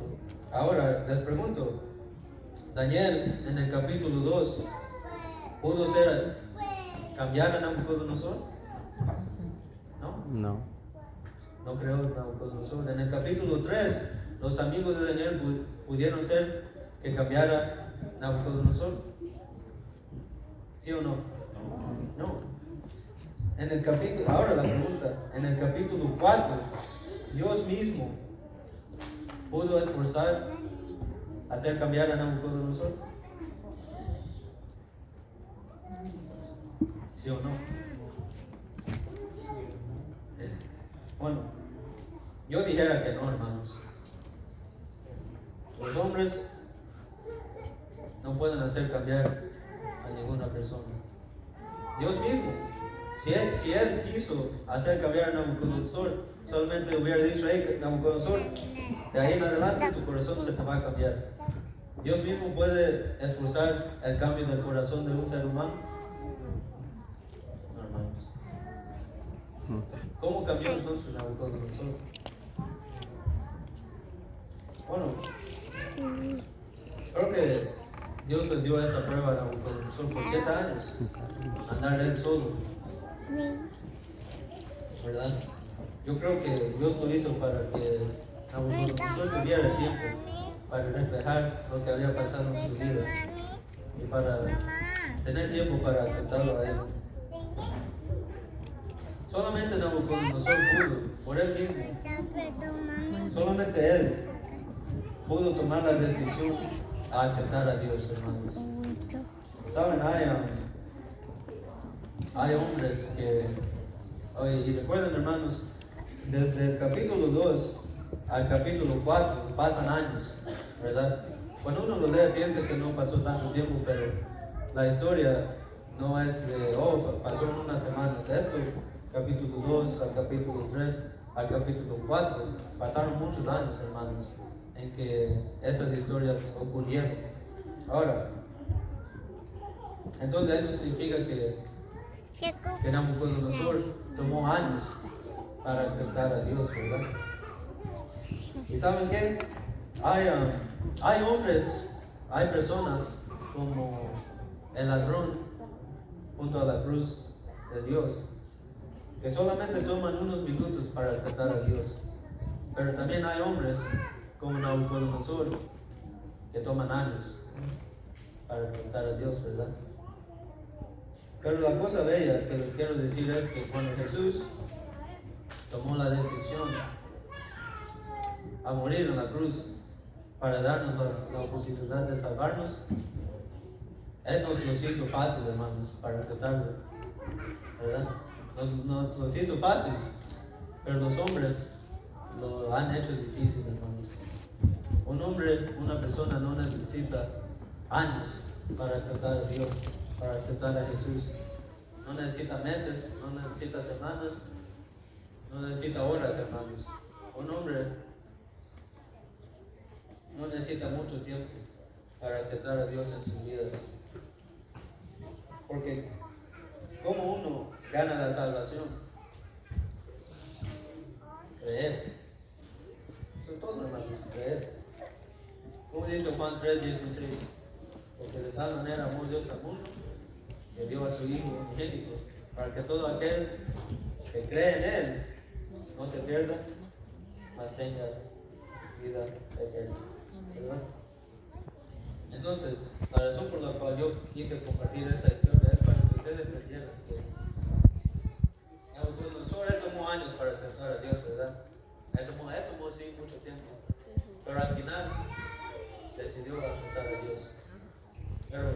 S1: Ahora les pregunto, Daniel en el capítulo 2 pudo cambiar a Nabucodonosor? ¿No?
S4: No.
S1: No creó Nabucodonosor. En el capítulo 3, los amigos de Daniel pudieron ser que cambiara Nabucodonosor. ¿Sí o no? No. En el capítulo, ahora la pregunta, en el capítulo 4, Dios mismo pudo esforzar a hacer cambiar a Nabucodonosor. ¿Sí o no? Bueno, yo dijera que no, hermanos. Los hombres no pueden hacer cambiar a ninguna persona. Dios mismo, si él quiso hacer cambiar a Nabucodonosor, solamente hubiera dicho: hey, Nabucodonosor, de ahí en adelante tu corazón se te va a cambiar. Dios mismo puede esforzar el cambio del corazón de un ser humano. No, hermanos. ¿Cómo cambió entonces Nabucodonosor? Bueno, creo que Dios le dio esa prueba a Nabucodonosor por 7 años, andar él solo, ¿verdad? Yo creo que Dios lo hizo para que Nabucodonosor tuviera tiempo para reflejar lo que había pasado en su vida y para tener tiempo para aceptarlo a él. Solamente Nabucodonosor pudo, por él mismo, solamente él pudo tomar la decisión a aceptar a Dios, hermanos. Saben, hay hombres que, y recuerden, hermanos, desde el capítulo 2 al capítulo 4 pasan años, ¿verdad? Cuando uno lo lee piensa que no pasó tanto tiempo, pero la historia no es de, pasó en unas semanas. Esto, capítulo 2 al capítulo 3 al capítulo 4, pasaron muchos años, hermanos, en que estas historias ocurrieron. Ahora, entonces eso significa que Nabucodonosor tomó años para aceptar a Dios, ¿verdad? ¿Y saben qué? Hay hombres, hay personas como el ladrón junto a la cruz de Dios, que solamente toman unos minutos para aceptar a Dios. Pero también hay hombres como Nabucodonosor que toman años para aceptar a Dios, ¿verdad? Pero la cosa bella que les quiero decir es que cuando Jesús tomó la decisión a morir en la cruz para darnos la oportunidad de salvarnos, Él nos los hizo fácil, hermanos, para aceptarlo, ¿verdad? Nos los hizo fácil, pero los hombres lo han hecho difícil, hermanos. Un hombre, una persona no necesita años para aceptar a Dios, para aceptar a Jesús. No necesita meses, no necesita semanas, no necesita horas, hermanos. Un hombre no necesita mucho tiempo para aceptar a Dios en sus vidas. Porque ¿cómo uno gana la salvación? Creer. Eso es todo, hermanos, creer. Como dice Juan 3:16, porque de tal manera amó Dios al mundo, que dio a su Hijo unigénito, para que todo aquel que cree en Él no se pierda, mas tenga vida eterna, ¿verdad? Entonces, la razón por la cual yo quise compartir esta historia es para que ustedes entendieran que Nabucodonosor tomó años para aceptar a Dios, ¿verdad? Él tomó sí mucho tiempo, pero al final decidió aceptar a Dios. Pero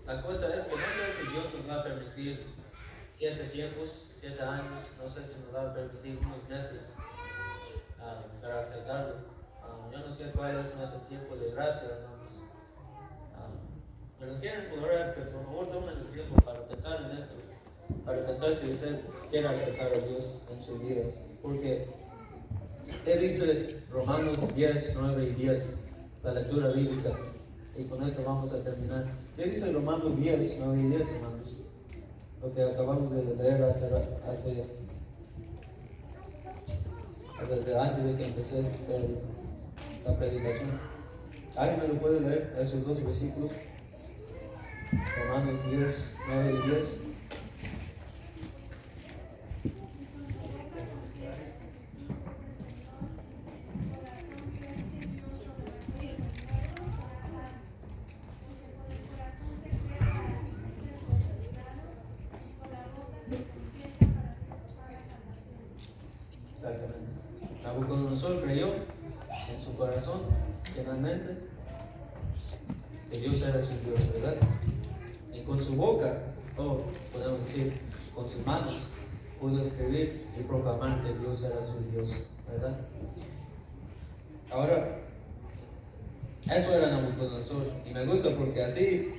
S1: la cosa es que no sé si Dios nos va a permitir 7 tiempos, 7 años, no sé si nos va a permitir unos meses para aceptarlo. Yo no sé cuál es nuestro tiempo de gracia, hermanos. Pero les quiero implorar que por favor tomen el tiempo para pensar en esto, para pensar si usted quiere aceptar a Dios en sus vidas. Porque Él dice Romanos 10, 9 y 10, la lectura bíblica, y con esto vamos a terminar. ¿Qué dice Romanos 10, 9 y 10, hermanos? Lo que acabamos de leer antes de que empecé la predicación. ¿Alguien me lo puede leer? Esos 2 versículos. Romanos 10, 9 y 10. Nabucodonosor creyó en su corazón, finalmente, que Dios era su Dios, ¿verdad? Y con su boca, o podemos decir, con sus manos, pudo escribir y proclamar que Dios era su Dios, ¿verdad? Ahora, eso era Nabucodonosor, y me gusta porque así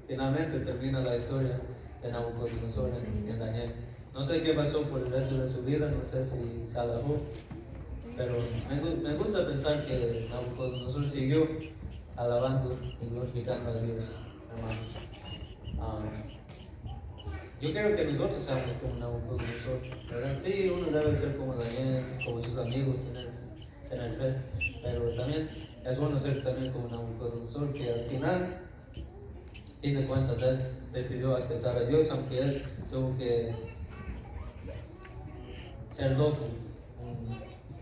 S1: finalmente termina la historia de Nabucodonosor en Daniel. No sé qué pasó por el resto de su vida, no sé si se alabó, pero me gusta pensar que Nabucodonosor siguió alabando y glorificando a Dios, hermanos. Yo quiero que nosotros seamos como Nabucodonosor, ¿verdad? Sí, uno debe ser como Daniel, como sus amigos, tener fe, pero también es bueno ser también como Nabucodonosor, que al final, fin de cuentas, él decidió aceptar a Dios, aunque él tuvo que ser loco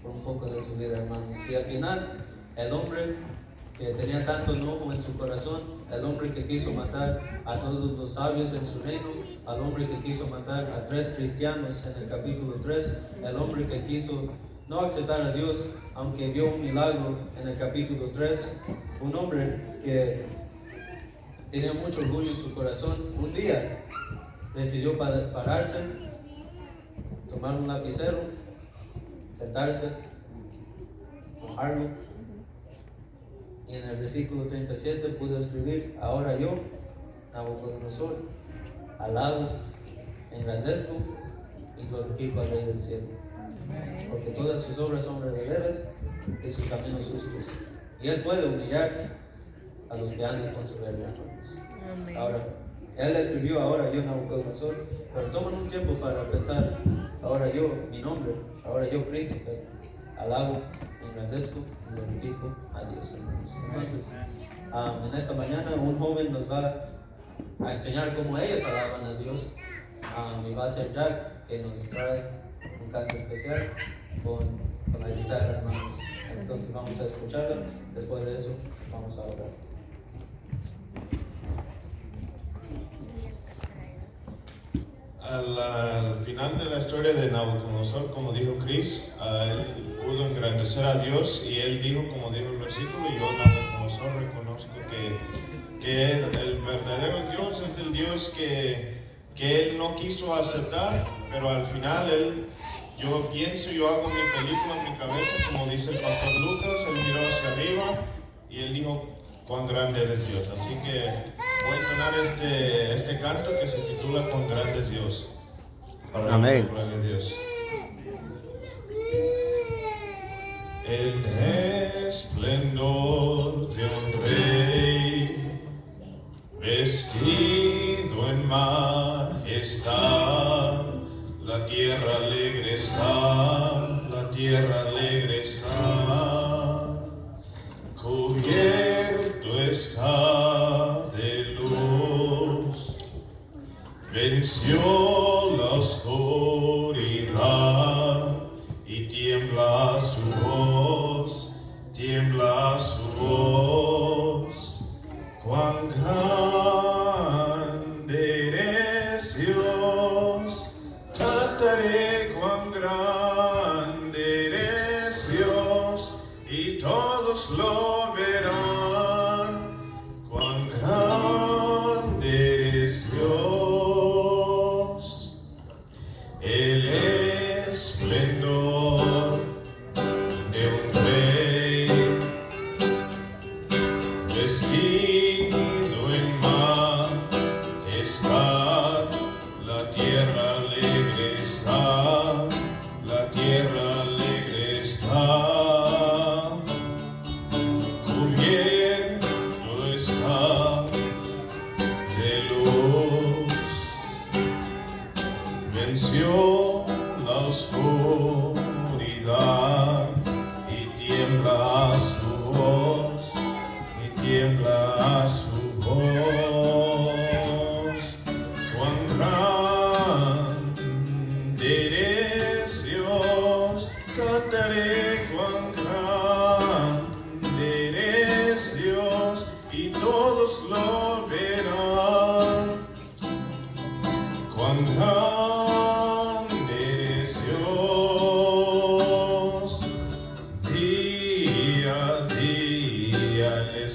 S1: por un poco de su vida, hermanos. Y al final, el hombre que tenía tanto enojo en su corazón, el hombre que quiso matar a todos los sabios en su reino, al hombre que quiso matar a 3 cristianos en el capítulo 3, el hombre que quiso no aceptar a Dios, aunque vio un milagro en el capítulo 3, un hombre que tenía mucho orgullo en su corazón, un día decidió pararse, tomar un lapicero, sentarse, mojarlo, y en el versículo 37 pudo escribir: ahora yo, Nabucodonosor, alabo, engrandezco y glorifico al Rey del cielo, porque todas sus obras son verdaderas y sus caminos justos, y él puede humillar a los que andan con soberbia. Ahora, él escribió: ahora yo, Nabucodonosor, pero toman un tiempo para pensar: ahora yo, mi nombre, ahora yo, príncipe, alabo, engrandezco y glorifico a Dios, hermanos. Entonces, en esta mañana un joven nos va a enseñar cómo ellos alaban a Dios, y va a ser Jack, que nos trae un canto especial con la guitarra, hermanos. Entonces vamos a escucharla, después de eso vamos a orar.
S6: Al final de la historia de Nabucodonosor, como dijo Chris, él pudo engrandecer a Dios y él dijo, como dijo el versículo: yo, Nabucodonosor, reconozco que el verdadero Dios es el Dios que él no quiso aceptar, pero al final yo hago mi película en mi cabeza, como dice el pastor Lucas. Él miró hacia arriba y él dijo: cuán grande eres Dios. Así que voy a entonar este canto que se titula Cuán grande es Dios.
S4: Amén.
S6: Gloria a Dios. El esplendor de un rey, vestido en majestad, la tierra alegre está, la tierra alegre está, cubierto está de luz, venció la oscuridad y tiembla su voz, tiembla su voz. Cuán grande eres Dios, cantaré cuán grande eres Dios, y todos lo verán. Cuán grande eres Dios, el esplendor de un rey, vestido en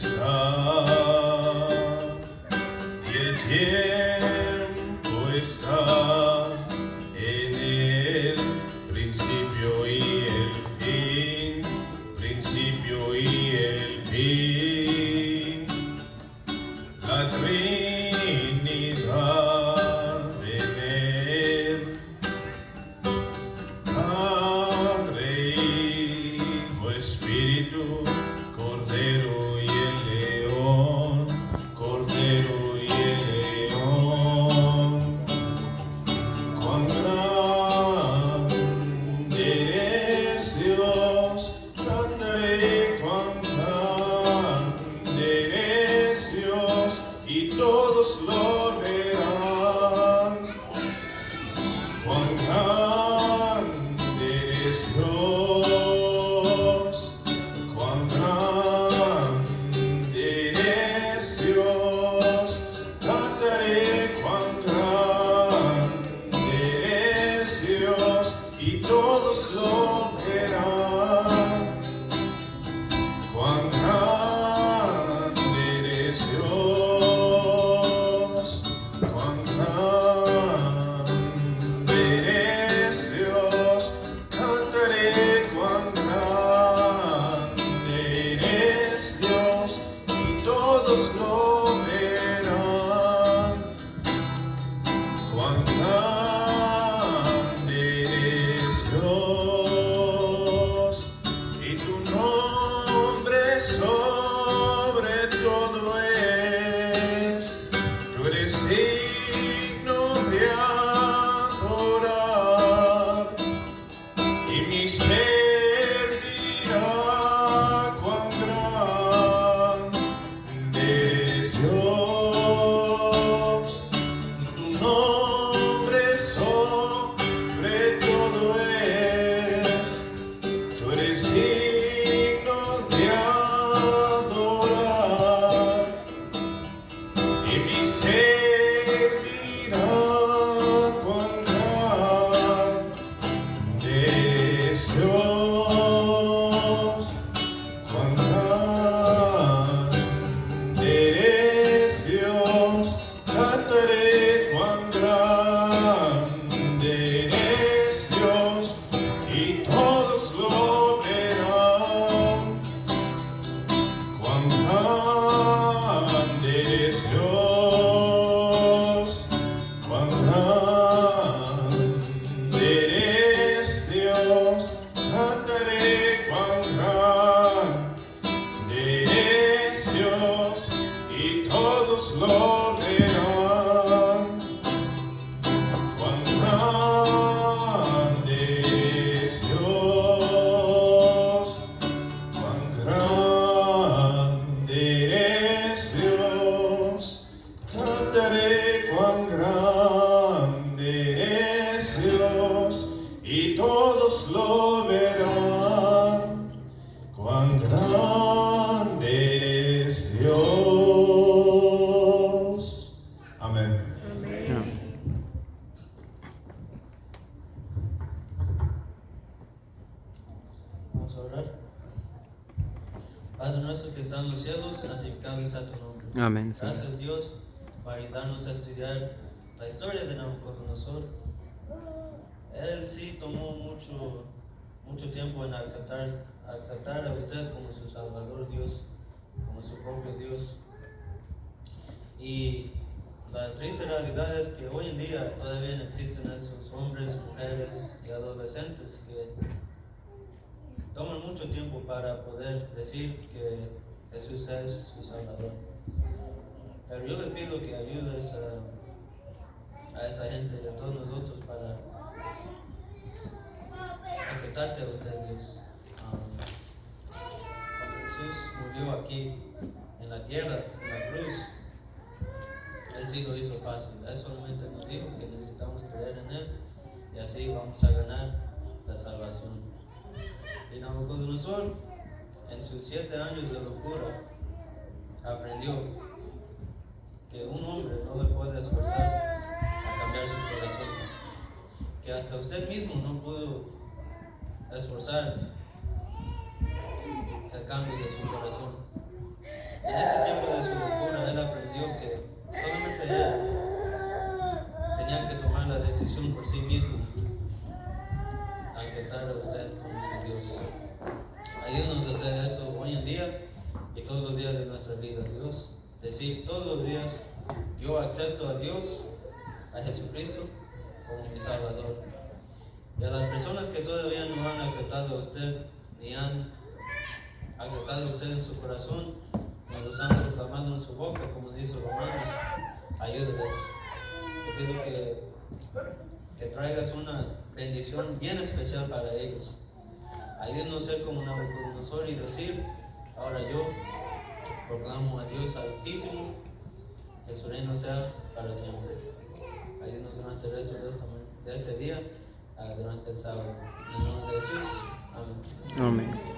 S6: está, y el tiempo está en el principio y el fin, principio y el fin. La Trinidad en él, Padre, Hijo, Espíritu, Cordero y el León, Cordero y el León. Cuán grande eres, Dios, cantaré cuán grande eres, Dios, y todos lo verán. Cuán grande eres, Dios, cuán grande eres, Dios, cantaré cuán grande eres, Dios, y todos lo verán. Cuán grande eres, Dios, cuán grande eres, Dios, cantaré cuán grande eres, Dios, y todos lo verán. Cuán grande eres, Dios, y tu nombre sobre todo es. Tú eres digno de adorar, y mi ser dirá cuán grande eres, Dios. Tu nombre sobre todo es. Tú eres digno de adorar, y mi ser dirá cuán grande eres, Dios. Cuán grande eres, Dios, cantaré cuán grande eres, Dios, y todos lo verán. Cuán grande eres, Dios, cuán grande eres, Dios, cantaré cuán grande eres, Dios, y todos lo verán. Cuán grande eres, Dios, cuán grande eres, Dios, cantaré cuán grande eres, Dios, y todos lo verán. Cuán grande eres, Dios. Amén.
S1: Vamos a orar. Padre nuestro que estás en los cielos, santificado sea tu nombre.
S4: Amén, Señor.
S1: Gracias, Dios, por ayudarnos a estudiar la historia de Nabucodonosor. Él sí tomó mucho tiempo en aceptar a usted como su Salvador, Dios, como su propio Dios. Y la triste realidad es que hoy en día todavía existen esos hombres, mujeres y adolescentes que toman mucho tiempo para poder decir que Jesús es su Salvador. Pero yo les pido que ayudes a esa gente y a todos nosotros para aceptarte a ustedes. Cuando Jesús murió aquí en la tierra, en la cruz, Él sí lo hizo fácil. Él solamente nos dijo que necesitamos creer en Él y así vamos a ganar la salvación. Y Nabucodonosor, en sus 7 años de locura, aprendió que un hombre no le puede esforzar a cambiar su corazón, que hasta usted mismo no pudo esforzar el cambio de su corazón. En nuestra vida a Dios. Decir todos los días, yo acepto a Dios, a Jesucristo, como mi Salvador. Y a las personas que todavía no han aceptado a usted, ni han aceptado a usted en su corazón, ni los han proclamado en su boca, como dice Romanos, ayúdeles. Te pido que traigas una bendición bien especial para ellos. Ayúdenos a ser como Nabucodonosor y decir, ahora yo proclamo a Dios Altísimo, que su reino sea para siempre. Ayúdenos durante el resto de este día, durante el sábado. En el nombre de Jesús. Amén.
S4: Amén.